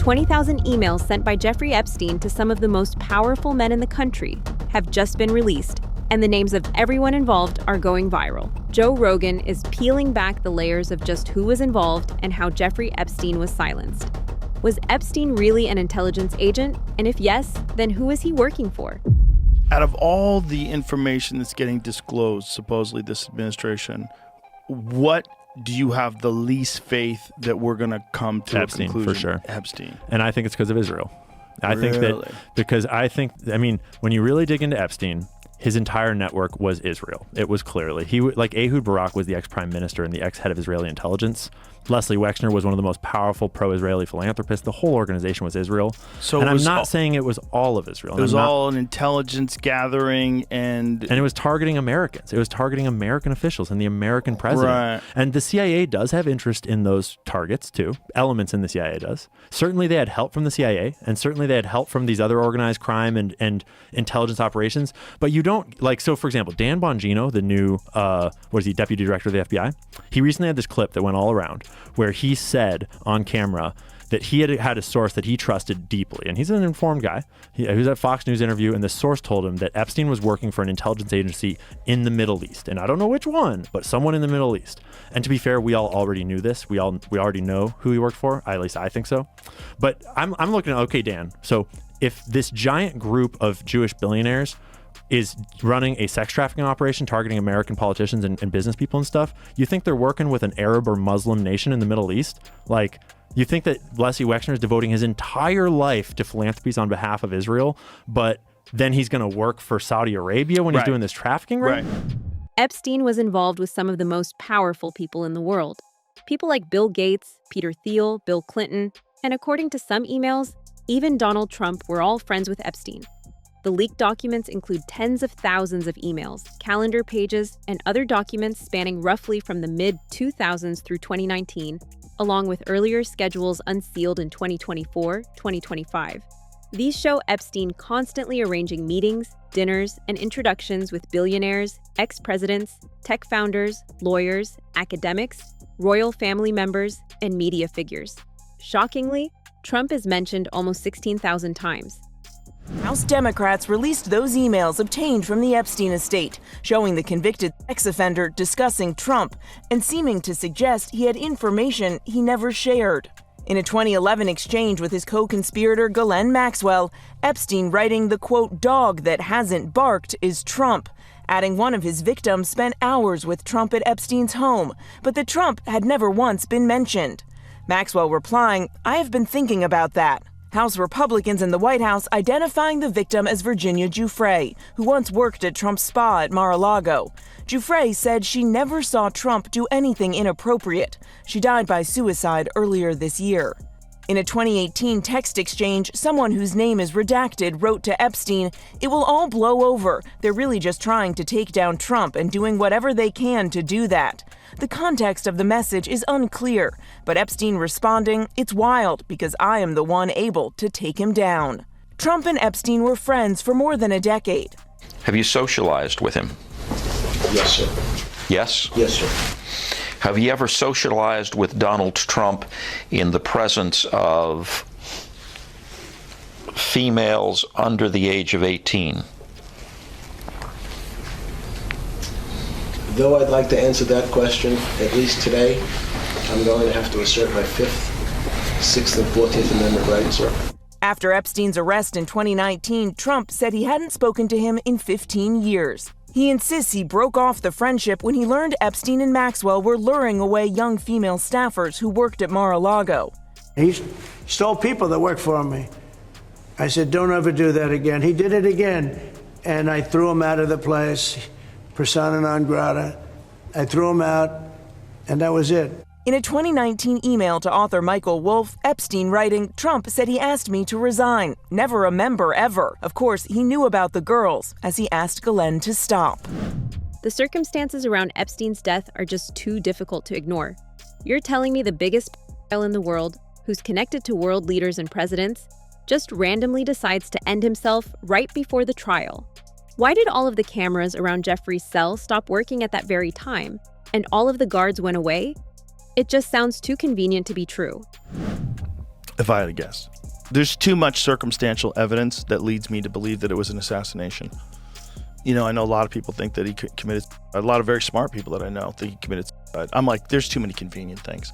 20,000 emails sent by Jeffrey Epstein to some of the most powerful men in the country have just been released, and the names of everyone involved are going viral. Joe Rogan is peeling back the layers of just who was involved and how Jeffrey Epstein was silenced. Was Epstein really an intelligence agent? And if yes, then who is he working for? Out of all the information that's getting disclosed, supposedly this administration, what do you have the least faith that we're going to come to Epstein, a conclusion? for sure. Epstein. And I think it's because of Israel. I Really? think that because when you really dig into Epstein, his entire network was Israel. It was clearly. Like Ehud Barak was the ex-prime minister and the ex-head of Israeli intelligence. Leslie Wexner was one of the most powerful pro-Israeli philanthropists. The whole organization was Israel. So and I'm not saying it was all of Israel. It was all an intelligence gathering and it was targeting Americans. It was targeting American officials and the American president. Right. And the CIA does have interest in those targets too. Elements in the CIA does. Certainly they had help from the CIA, and certainly they had help from these other organized crime and intelligence operations. But you don't, so for example, Dan Bongino, the new, deputy director of the FBI, he recently had this clip that went all around where he said on camera that he had a source that he trusted deeply. And he's an informed guy. He was at a Fox News interview, and the source told him that Epstein was working for an intelligence agency in the Middle East. And I don't know which one, but someone in the Middle East. And to be fair, we all already knew this. We already know who he worked for. At least I think so. But I'm looking at, okay, Dan, so if this giant group of Jewish billionaires is running a sex trafficking operation targeting American politicians and business people and stuff, you think they're working with an Arab or Muslim nation in the Middle East? Like, you think that Leslie Wexner is devoting his entire life to philanthropies on behalf of Israel, but then he's going to work for Saudi Arabia when he's doing this trafficking ring? Right. Epstein was involved with some of the most powerful people in the world. People like Bill Gates, Peter Thiel, Bill Clinton, and according to some emails, even Donald Trump were all friends with Epstein. The leaked documents include tens of thousands of emails, calendar pages, and other documents spanning roughly from the mid-2000s through 2019, along with earlier schedules unsealed in 2024, 2025. These show Epstein constantly arranging meetings, dinners, and introductions with billionaires, ex-presidents, tech founders, lawyers, academics, royal family members, and media figures. Shockingly, Trump is mentioned almost 16,000 times. House Democrats released those emails obtained from the Epstein estate, showing the convicted sex offender discussing Trump and seeming to suggest he had information he never shared. In a 2011 exchange with his co-conspirator Ghislaine Maxwell, Epstein writing the, quote, dog that hasn't barked is Trump, adding one of his victims spent hours with Trump at Epstein's home, but that Trump had never once been mentioned. Maxwell replying, I have been thinking about that. House Republicans in the White House identifying the victim as Virginia Giuffre, who once worked at Trump's spa at Mar-a-Lago. Giuffre said she never saw Trump do anything inappropriate. She died by suicide earlier this year. In a 2018 text exchange, someone whose name is redacted wrote to Epstein, "It will all blow over. They're really just trying to take down Trump and doing whatever they can to do that." The context of the message is unclear, but Epstein responding, "It's wild because I am the one able to take him down." Trump and Epstein were friends for more than a decade. Have you socialized with him? Yes, sir. Yes? Yes, sir. Have you ever socialized with Donald Trump in the presence of females under the age of 18? Though I'd like to answer that question, at least today, I'm going to have to assert my 5th, 6th, and 14th Amendment rights, sir. After Epstein's arrest in 2019, Trump said he hadn't spoken to him in 15 years. He insists he broke off the friendship when he learned Epstein and Maxwell were luring away young female staffers who worked at Mar-a-Lago. He stole people that worked for me. I said, don't ever do that again. He did it again, and I threw him out of the place, persona non grata. I threw him out, and that was it. In a 2019 email to author Michael Wolff, Epstein writing, Trump said he asked me to resign. Never a member ever. Of course, he knew about the girls, as he asked Ghislaine to stop. The circumstances around Epstein's death are just too difficult to ignore. You're telling me the biggest pedophile in the world, who's connected to world leaders and presidents, just randomly decides to end himself right before the trial. Why did all of the cameras around Jeffrey's cell stop working at that very time, and all of the guards went away? It just sounds too convenient to be true. if I had to guess. There's too much circumstantial evidence that leads me to believe that it was an assassination. You know, I know a lot of people think that he committed, a lot of very smart people that I know think he committed suicide. I'm like, there's too many convenient things.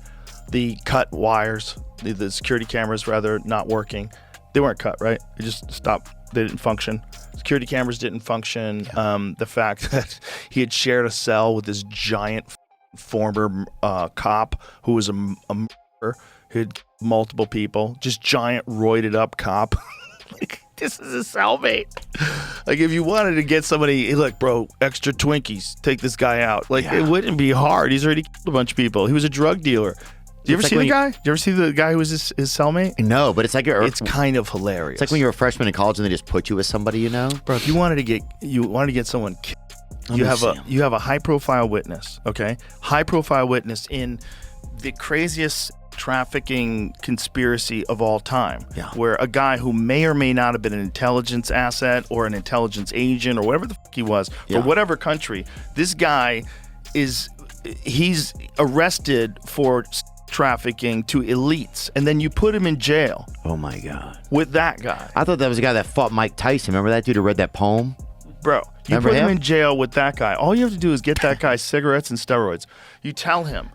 The cut wires, the security cameras rather, not working. They weren't cut, right? They just stopped. They didn't function. Security cameras didn't function. Yeah. The fact that he had shared a cell with this giant former cop who was a murderer, who had multiple people, just giant roided up cop. Like, this is a cellmate. Like, if you wanted to get somebody, hey, look, bro, extra Twinkies, take this guy out. Like, It wouldn't be hard. He's already killed a bunch of people. He was a drug dealer. Do you ever see the guy? Do you ever see the guy who was his cellmate? No, but it's like it's kind of hilarious. It's like when you're a freshman in college and they just put you with somebody, you know? Bro, if you wanted to get someone killed, you have a high profile witness, okay? High profile witness in the craziest trafficking conspiracy of all time, where a guy who may or may not have been an intelligence asset or an intelligence agent or whatever the fuck he was for whatever country, this guy he's arrested for trafficking to elites, and then you put him in jail. Oh my God. With that guy. I thought that was the guy that fought Mike Tyson. Remember that dude who read that poem? Bro, you put him in jail with that guy. All you have to do is get that guy cigarettes and steroids. You tell him,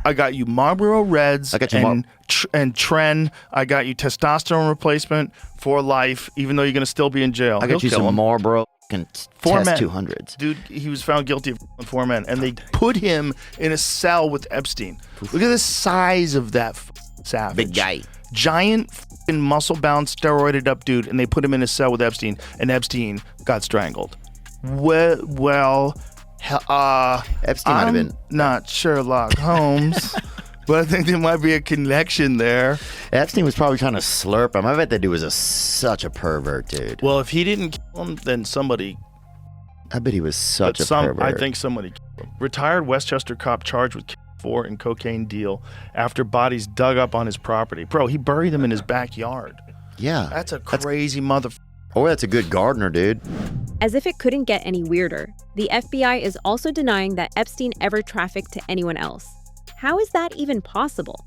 I got you Marlboro Reds and Tren. I got you testosterone replacement for life, even though you're going to still be in jail. I got you some Marlboro and Test 200s. Dude, he was found guilty of 4 men, and they put him in a cell with Epstein. Look at the size of that savage. Big guy. Giant muscle-bound, steroided up dude, and they put him in a cell with Epstein, and Epstein got strangled. Well, Epstein might have been not Sherlock Holmes, but I think there might be a connection there. Epstein was probably trying to slurp him. I bet that dude was such a pervert, dude. Well, if he didn't kill him, then somebody. I bet he was such a pervert. I think somebody killed him. Retired Westchester cop charged with $4 and cocaine deal after bodies dug up on his property. Bro, he buried them in his backyard. Yeah. That's a crazy motherfucker. Oh, that's a good gardener, dude. As if it couldn't get any weirder, the FBI is also denying that Epstein ever trafficked to anyone else. How is that even possible?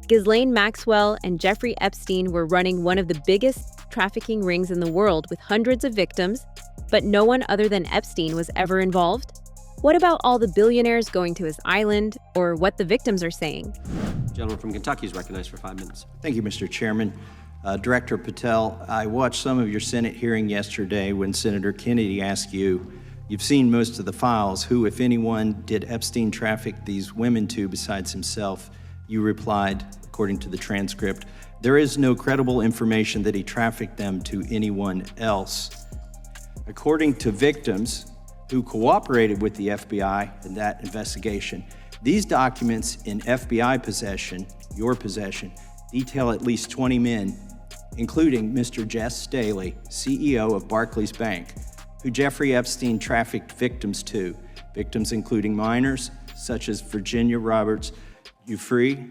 Ghislaine Maxwell and Jeffrey Epstein were running one of the biggest trafficking rings in the world with hundreds of victims, but no one other than Epstein was ever involved? What about all the billionaires going to his island, or what the victims are saying? Gentleman from Kentucky is recognized for 5 minutes. Thank you, Mr. Chairman. Director Patel, I watched some of your Senate hearing yesterday when Senator Kennedy asked you, you've seen most of the files, who, if anyone, did Epstein traffic these women to besides himself? You replied, according to the transcript, there is no credible information that he trafficked them to anyone else. According to victims who cooperated with the FBI in that investigation, these documents in FBI possession, your possession, detail at least 20 men, including Mr. Jess Staley, CEO of Barclays Bank, who Jeffrey Epstein trafficked victims to, victims including minors, such as Virginia Roberts Giuffre,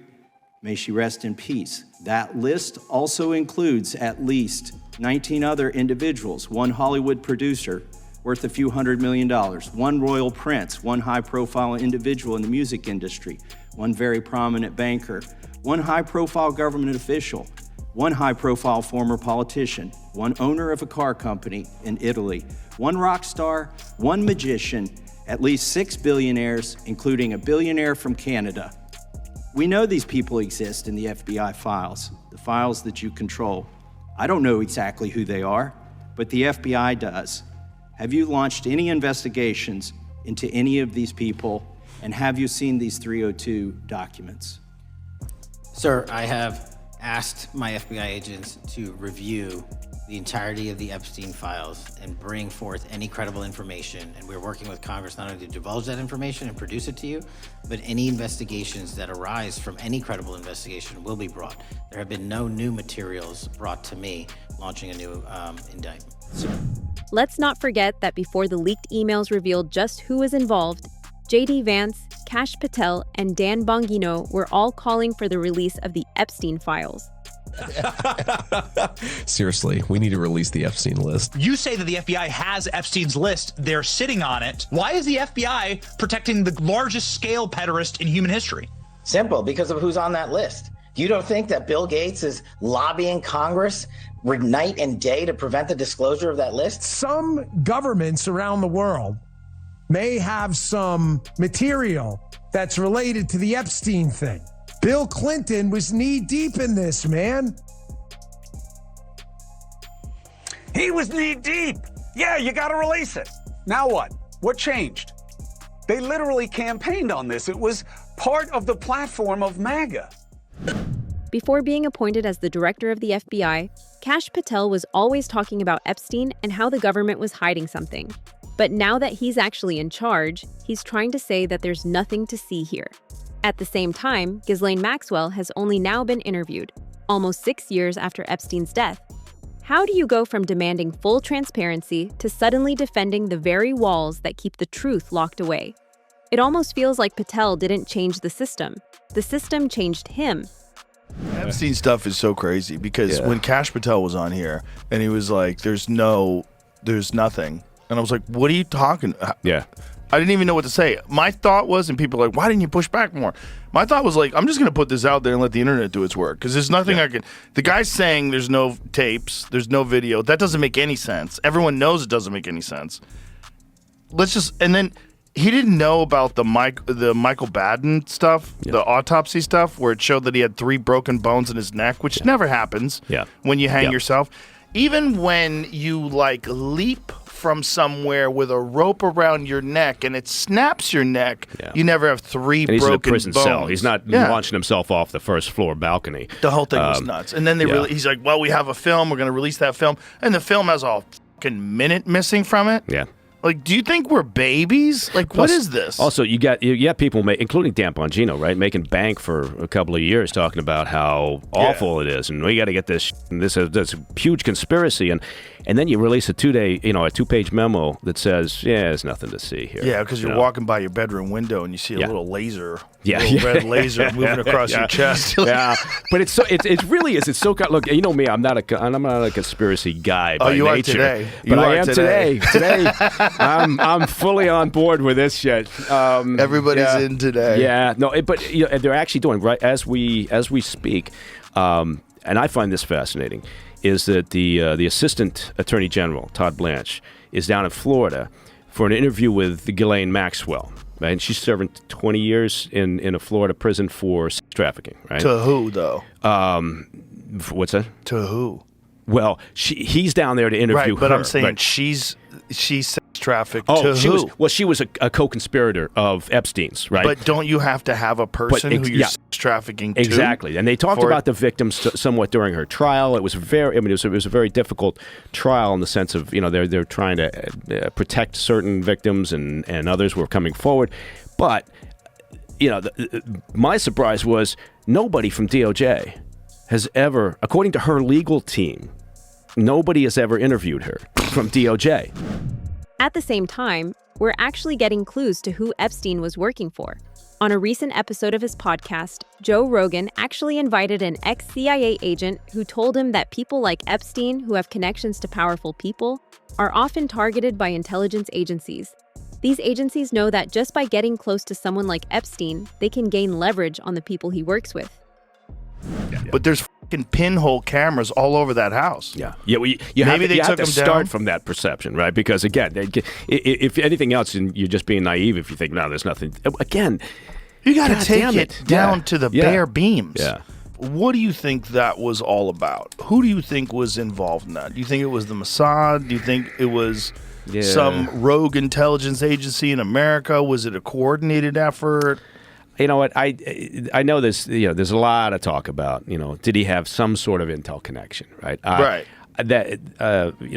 may she rest in peace. That list also includes at least 19 other individuals, one Hollywood producer worth a few $100 million, one royal prince, one high-profile individual in the music industry, one very prominent banker, one high-profile government official, one high-profile former politician, one owner of a car company in Italy, one rock star, one magician, at least 6 billionaires, including a billionaire from Canada. We know these people exist in the FBI files, the files that you control. I don't know exactly who they are, but the FBI does. Have you launched any investigations into any of these people, and have you seen these 302 documents? Sir, I have asked my FBI agents to review the entirety of the Epstein files and bring forth any credible information. And we're working with Congress not only to divulge that information and produce it to you, but any investigations that arise from any credible investigation will be brought. There have been no new materials brought to me launching a new indictment. Let's not forget that before the leaked emails revealed just who was involved, J.D. Vance, Kash Patel, and Dan Bongino were all calling for the release of the Epstein files. Seriously, we need to release the Epstein list. You say that the FBI has Epstein's list. They're sitting on it. Why is the FBI protecting the largest scale pederast in human history? Simple, because of who's on that list. You don't think that Bill Gates is lobbying Congress night and day to prevent the disclosure of that list? Some governments around the world may have some material that's related to the Epstein thing. Bill Clinton was knee-deep in this, man. He was knee-deep. Yeah, you got to release it. Now what? What changed? They literally campaigned on this. It was part of the platform of MAGA. Before being appointed as the director of the FBI, Kash Patel was always talking about Epstein and how the government was hiding something. But now that he's actually in charge, he's trying to say that there's nothing to see here. At the same time, Ghislaine Maxwell has only now been interviewed, almost 6 years after Epstein's death. How do you go from demanding full transparency to suddenly defending the very walls that keep the truth locked away? It almost feels like Patel didn't change the system. The system changed him. Epstein stuff is so crazy because when Kash Patel was on here and he was like, there's nothing. And I was like, what are you talking about? Yeah. I didn't even know what to say. My thought was, and people are like, why didn't you push back more? My thought was like, I'm just going to put this out there and let the internet do its work because there's nothing I can. The guy's saying there's no tapes, there's no video. That doesn't make any sense. Everyone knows it doesn't make any sense. And then he didn't know about the Michael Baden stuff, the autopsy stuff, where it showed that he had 3 broken bones in his neck, which never happens when you hang yourself. Even when you like leap from somewhere with a rope around your neck and it snaps your neck, you never have 3 and he's broken in a prison bones. cell. He's not launching himself off the first floor balcony. The whole thing was nuts. And then he's like, well, we have a film. We're going to release that film. And the film has a fucking minute missing from it. Yeah. Like, do you think we're babies? Like, what is this? Also, you got people, including Dan Bongino, right, making bank for a couple of years talking about how awful it is, and we got to get this. This is a huge conspiracy, and then you release a 2-page memo that says, there's nothing to see here. Yeah, because you're walking by your bedroom window and you see a little laser, red laser moving across your chest. Yeah, but it really is. It's so look. You know me, I'm not a conspiracy guy by nature. Are today? But I am today. Today. I'm fully on board with this shit. Everybody's in today. Yeah, no, but they're actually doing right as we speak, and I find this fascinating. Is that the Assistant Attorney General Todd Blanche is down in Florida for an interview with Ghislaine Maxwell, right? And she's serving 20 years in a Florida prison for sex trafficking, right? To who though? What's that? To who? Well, he's down there to interview her. But I'm saying she's sex trafficked to who? She was a co-conspirator of Epstein's, right? But don't you have to have a person who you're sex trafficking to? Exactly. And they talked about the victims somewhat during her trial. It was it was a very difficult trial in the sense of, they're trying to protect certain victims and others were coming forward. But, my surprise was nobody from DOJ has ever, according to her legal team, nobody has ever interviewed her from DOJ. At the same time, we're actually getting clues to who Epstein was working for. On a recent episode of his podcast, Joe Rogan actually invited an ex-CIA agent who told him that people like Epstein, who have connections to powerful people, are often targeted by intelligence agencies. These agencies know that just by getting close to someone like Epstein, they can gain leverage on the people he works with. But there's fucking pinhole cameras all over that house. Yeah. You have to start from that perception, right? Because again, if anything else, you're just being naive if you think, no, there's nothing. Again, you got to take it down to the bare beams. Yeah. What do you think that was all about? Who do you think was involved in that? Do you think it was the Mossad? Do you think it was some rogue intelligence agency in America? Was it a coordinated effort? You know what? I know this. There's a lot of talk about. Did he have some sort of intel connection? Right. Right. That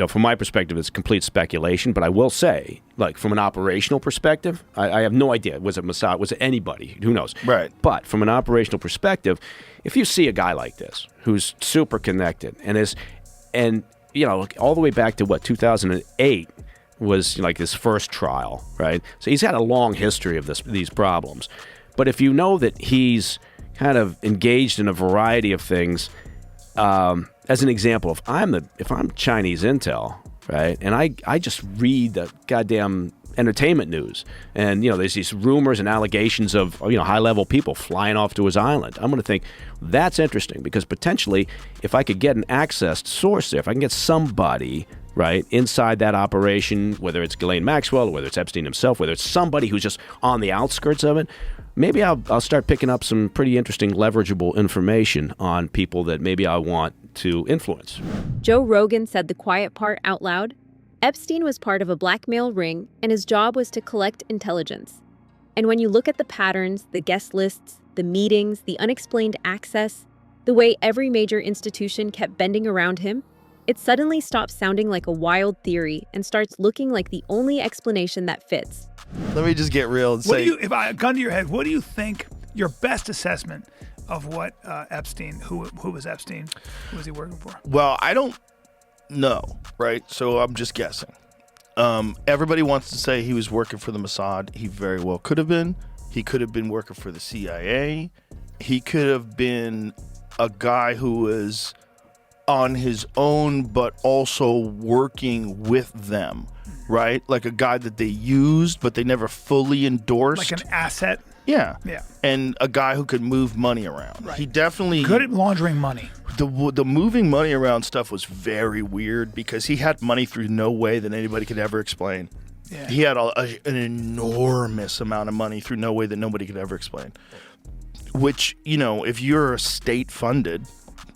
from my perspective, it's complete speculation. But I will say, like from an operational perspective, I have no idea. Was it Mossad? Was it anybody? Who knows? Right. But from an operational perspective, if you see a guy like this who's super connected and all the way back to 2008 was like his first trial, right? So he's had a long history of these problems. But if you know that he's kind of engaged in a variety of things, as an example, if I'm Chinese intel, right, and I just read the goddamn entertainment news. And, there's these rumors and allegations of, high-level people flying off to his island. I'm going to think that's interesting because potentially if I could get an accessed source there, if I can get somebody, right, inside that operation, whether it's Ghislaine Maxwell, or whether it's Epstein himself, whether it's somebody who's just on the outskirts of it, maybe I'll start picking up some pretty interesting leverageable information on people that maybe I want to influence. Joe Rogan said the quiet part out loud. Epstein was part of a blackmail ring, and his job was to collect intelligence. And when you look at the patterns, the guest lists, the meetings, the unexplained access, the way every major institution kept bending around him, it suddenly stops sounding like a wild theory and starts looking like the only explanation that fits. Let me just get real and say, if I gun to your head, what do you think your best assessment of what Epstein, who was Epstein, who was he working for? Well, I don't know, right? So I'm just guessing. Everybody wants to say he was working for the Mossad. He very well could have been. He could have been working for the CIA. He could have been a guy who was on his own, but also working with them, right? Like a guy that they used, but they never fully endorsed. Like an asset? Yeah. Yeah. And a guy who could move money around. Right. He definitely... Good at laundering money. The moving money around stuff was very weird because he had money through no way that anybody could ever explain. Yeah. He had an enormous amount of money through no way that nobody could ever explain. Which, if you're state-funded...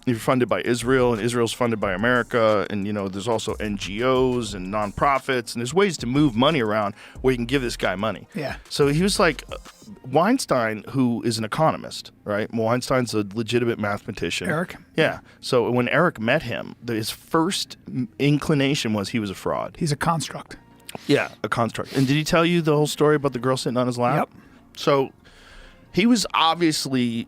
You're funded by Israel, and Israel's funded by America, and there's also NGOs and nonprofits, and there's ways to move money around where you can give this guy money. Yeah. So he was like Weinstein, who is an economist, right? Weinstein's a legitimate mathematician. Eric? Yeah. So when Eric met him, his first inclination was he was a fraud. He's a construct. Yeah, a construct. And did he tell you the whole story about the girl sitting on his lap? Yep. So he was obviously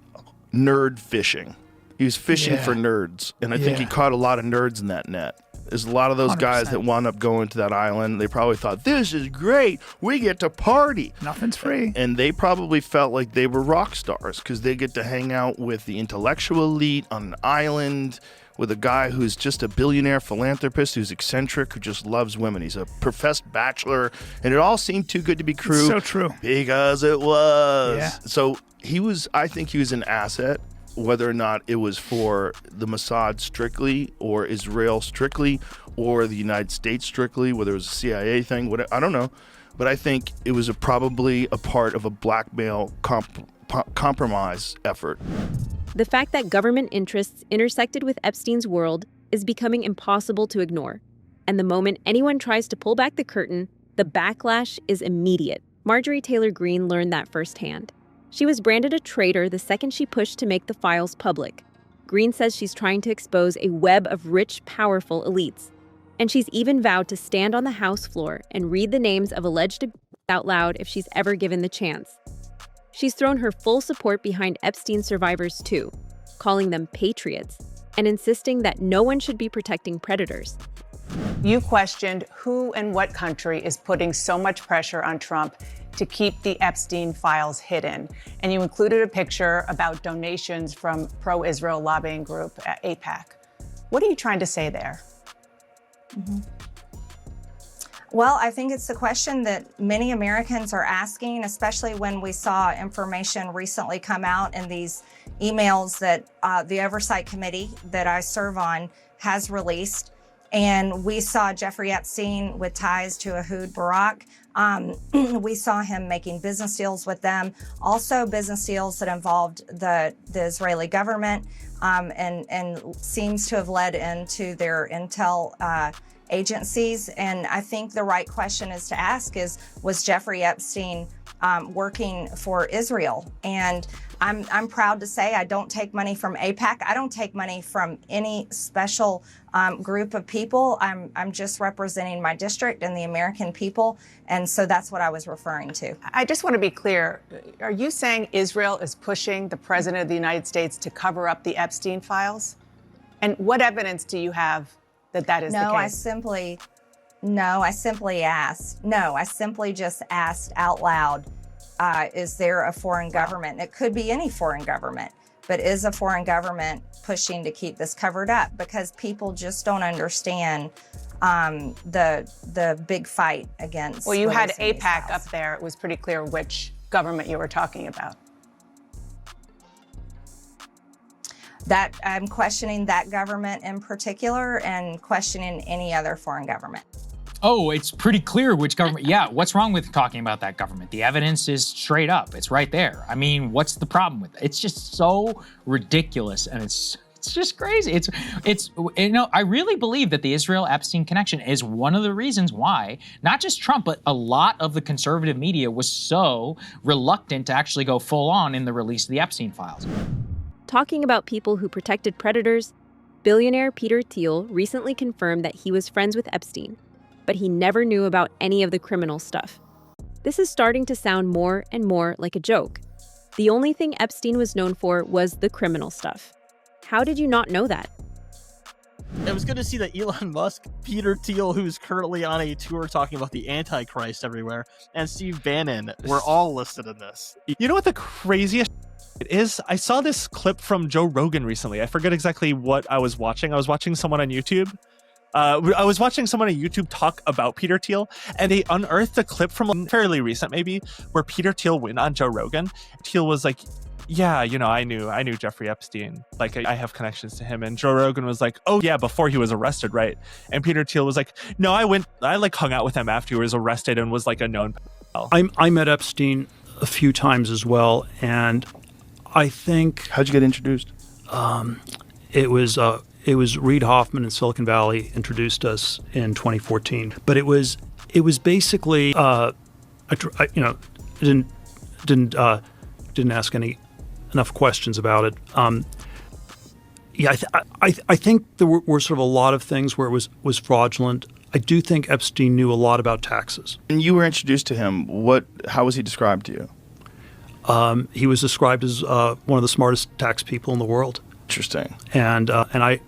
nerd fishing. He was fishing for nerds, and I think he caught a lot of nerds in that net. There's a lot of those 100%. guys that wound up going to that island. They probably thought, this is great. We get to party. Nothing's free. And they probably felt like they were rock stars because they get to hang out with the intellectual elite on an island with a guy who's just a billionaire philanthropist who's eccentric, who just loves women. He's a professed bachelor, and it all seemed too good to be true. It's so true. Because it was. Yeah. So I think he was an asset. Whether or not it was for the Mossad strictly, or Israel strictly, or the United States strictly, whether it was a CIA thing, I don't know. But I think it was probably a part of a blackmail compromise effort. The fact that government interests intersected with Epstein's world is becoming impossible to ignore. And the moment anyone tries to pull back the curtain, the backlash is immediate. Marjorie Taylor Greene learned that firsthand. She was branded a traitor the second she pushed to make the files public. Greene says she's trying to expose a web of rich, powerful elites. And she's even vowed to stand on the House floor and read the names of alleged abusers out loud if she's ever given the chance. She's thrown her full support behind Epstein survivors too, calling them patriots, and insisting that no one should be protecting predators. You questioned who and what country is putting so much pressure on Trump to keep the Epstein files hidden. And you included a picture about donations from pro-Israel lobbying group AIPAC. What are you trying to say there? Well, I think it's the question that many Americans are asking, especially when we saw information recently come out in these emails that the Oversight Committee that I serve on has released. And we saw Jeffrey Epstein with ties to Ehud Barak. We saw him making business deals with them, also business deals that involved the Israeli government, and seems to have led into their intel agencies. And I think the right question is to ask is, was Jeffrey Epstein working for Israel? And I'm proud to say I don't take money from AIPAC. I don't take money from any special group of people. I'm just representing my district and the American people. And so that's what I was referring to. I just want to be clear. Are you saying Israel is pushing the President of the United States to cover up the Epstein files? And what evidence do you have that is the case? I simply just asked out loud, is there a foreign government? It could be any foreign government, but is a foreign government pushing to keep this covered up? Because people just don't understand the big fight against. Well, you had releasing these AIPAC files. up there. It was pretty clear which government you were talking about. That I'm questioning that government in particular and questioning any other foreign government. Oh, it's pretty clear which government. Yeah, what's wrong with talking about that government? The evidence is straight up. It's right there. I mean, what's the problem with it? It's just so ridiculous, and it's just crazy. It's I really believe that the Israel-Epstein connection is one of the reasons why not just Trump, but a lot of the conservative media was so reluctant to actually go full on in the release of the Epstein files. Talking about people who protected predators, billionaire Peter Thiel recently confirmed that he was friends with Epstein, but he never knew about any of the criminal stuff. This is starting to sound more and more like a joke. The only thing Epstein was known for was the criminal stuff. How did you not know that? It was good to see that Elon Musk, Peter Thiel, who's currently on a tour talking about the Antichrist everywhere, and Steve Bannon were all listed in this. You know what the craziest it is? I saw this clip from Joe Rogan recently. I forget exactly what I was watching. I was watching someone on YouTube. Talk about Peter Thiel, and they unearthed a clip from fairly recent, maybe, where Peter Thiel went on Joe Rogan. Thiel was like, yeah, I knew Jeffrey Epstein. Like, I have connections to him. And Joe Rogan was like, oh yeah, before he was arrested, right? And Peter Thiel was like, no, I hung out with him after he was arrested and was like a known. I met Epstein a few times as well, and I think. How'd you get introduced? It was Reid Hoffman in Silicon Valley introduced us in 2014. But it was basically I didn't ask enough questions about it. I think there were sort of a lot of things where it was fraudulent. I do think Epstein knew a lot about taxes. And you were introduced to him. How was he described to you? He was described as one of the smartest tax people in the world. Interesting. And I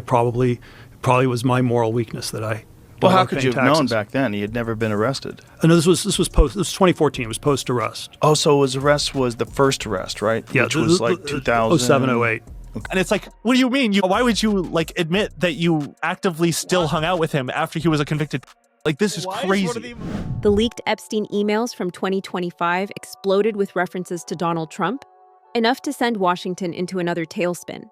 probably was my moral weakness that I. Well, how could you have known back then? He had never been arrested. No, this was 2014. It was post arrest. Oh, so his arrest was the first arrest, right? Yeah, which was like 2007, 08. Okay. And it's like, what do you mean? Why would you admit that you actively still hung out with him after he was a convicted? Like, this is crazy. The leaked Epstein emails from 2025 exploded with references to Donald Trump, enough to send Washington into another tailspin.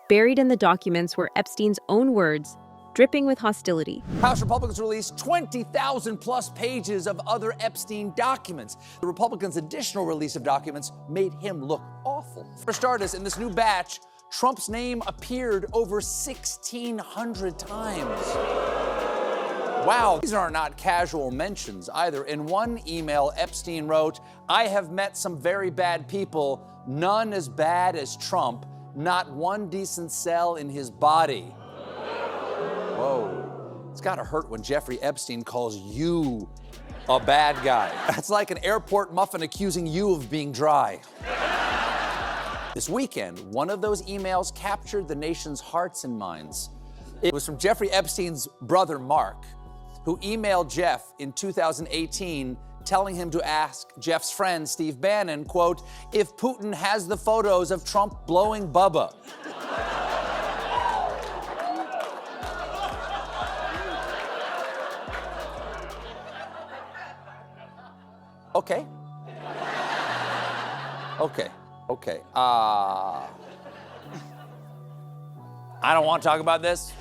Buried in the documents were Epstein's own words, dripping with hostility. House Republicans released 20,000 plus pages of other Epstein documents. The Republicans' additional release of documents made him look awful. For starters, in this new batch, Trump's name appeared over 1,600 times. Wow, these are not casual mentions either. In one email, Epstein wrote, "I have met some very bad people, none as bad as Trump, not one decent cell in his body." Whoa. It's gotta hurt when Jeffrey Epstein calls you a bad guy. That's like an airport muffin accusing you of being dry. This weekend, one of those emails captured the nation's hearts and minds. It was from Jeffrey Epstein's brother, Mark, who emailed Jeff in 2018 telling him to ask Jeff's friend, Steve Bannon, quote, if Putin has the photos of Trump blowing Bubba. Okay. I don't want to talk about this.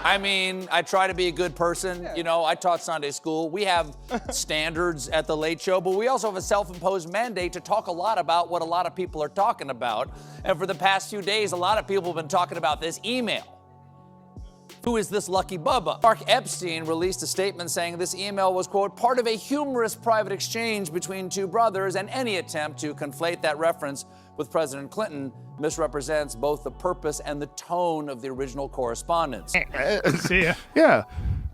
I mean, I try to be a good person. You know, I taught Sunday school. We have standards at the Late Show, but we also have a self-imposed mandate to talk a lot about what a lot of people are talking about. And for the past few days, a lot of people have been talking about this email. Who is this lucky Bubba? Mark Epstein released a statement saying this email was, quote, part of a humorous private exchange between two brothers, and any attempt to conflate that reference with President Clinton misrepresents both the purpose and the tone of the original correspondence. See ya. Yeah.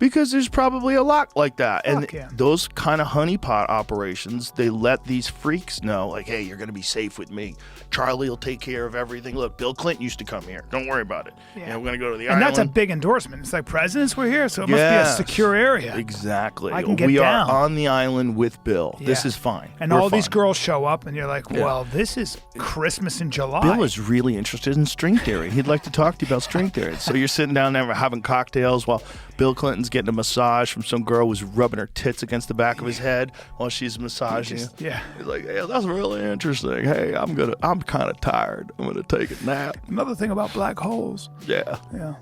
Because there's probably a lot like that. And yeah. those kind of honeypot operations, they let these freaks know, like, hey, you're going to be safe with me. Charlie will take care of everything. Look, Bill Clinton used to come here. Don't worry about it. Yeah. You know, we're going to go to the And island. that's a big endorsement. It's like presidents were here, so it must be a secure area. Exactly. I can get we down. are on the island with Bill. This Yeah. is fine. And We're all these fine. girls show up, and you're like, Yeah. well, this is Christmas in July. Bill is really interested in string theory. He'd like to talk to you about string theory. So you're sitting down there having cocktails while Bill Clinton's getting a massage from some girl who's rubbing her tits against the back of his head while she's massaging you. Yeah. He's like, hey, that's really interesting. Hey, I'm kind of tired. I'm gonna take a nap. Another thing about black holes. Yeah. Yeah.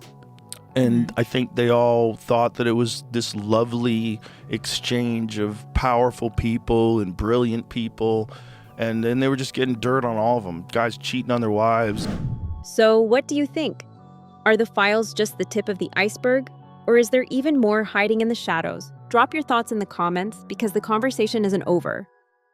And I think they all thought that it was this lovely exchange of powerful people and brilliant people. And then they were just getting dirt on all of them. Guys cheating on their wives. So what do you think? Are the files just the tip of the iceberg? Or is there even more hiding in the shadows? Drop your thoughts in the comments because the conversation isn't over.